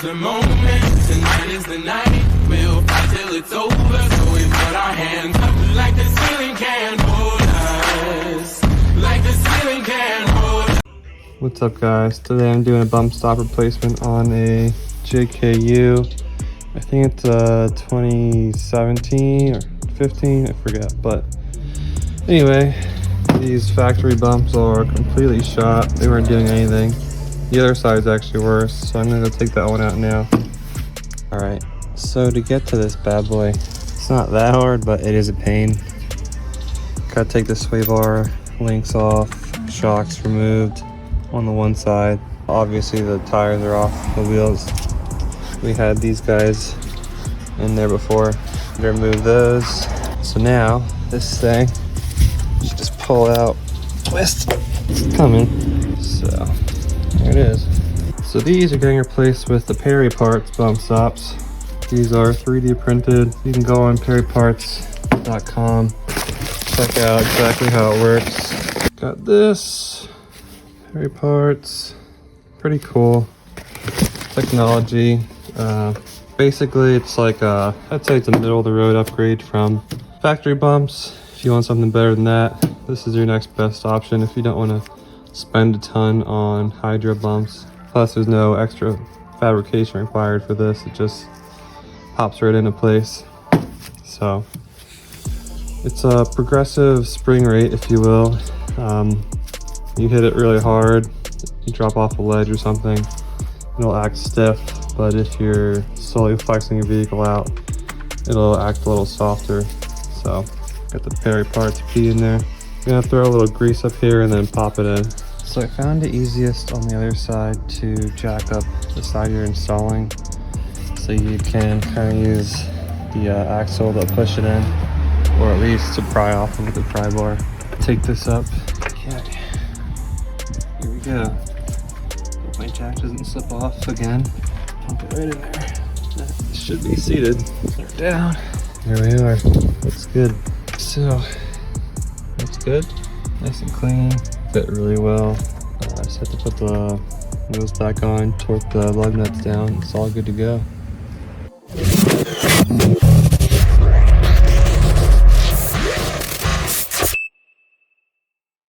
the moment, tonight is the night. We'll fight till it's over, so we put our hands up like the ceiling can't hold us. Like the ceiling can't hold us. What's up, guys? Today I'm doing a bump stop replacement on a JKU. I think it's 2017 or 15, I forget. But anyway, these factory bumps are completely shot. They weren't doing anything. The other side's actually worse, so I'm gonna go take that one out now. All right, so to get to this bad boy, it's not that hard, but it is a pain. Gotta take the sway bar links off, shocks removed on the one side. Obviously the tires are off the wheels. We had these guys in there before. To remove those. So now this thing should just pull out, twist, it's coming. So there it is. So these are getting replaced with the Perry Parts bump stops. These are 3D printed. You can go on perryparts.com, check out exactly how it works. Got this, Perry Parts, pretty cool technology. Basically it's like I'd say it's a middle of the road upgrade from factory bumps. If you want something better than that, this is your next best option if you don't want to spend a ton on hydro bumps. Plus there's no extra fabrication required for this. It just pops right into place. So it's a progressive spring rate, if you will. You hit it really hard, you drop off a ledge or something, it'll act stiff. But if you're slowly flexing your vehicle out, it'll act a little softer. So got the Perry Parts key in there. I'm gonna throw a little grease up here and then pop it in. So I found it easiest on the other side to jack up the side you're installing, so you can kind of use the axle to push it in, or at least to pry off with the pry bar. Take this up. Okay, here we go. Hope my jack doesn't slip off again. Pump it right in there. That should be seated. They're down. There we are. Looks good. So, looks good. Nice and clean. Fit really well. I just have to put the wheels back on, torque the lug nuts down. It's all good to go.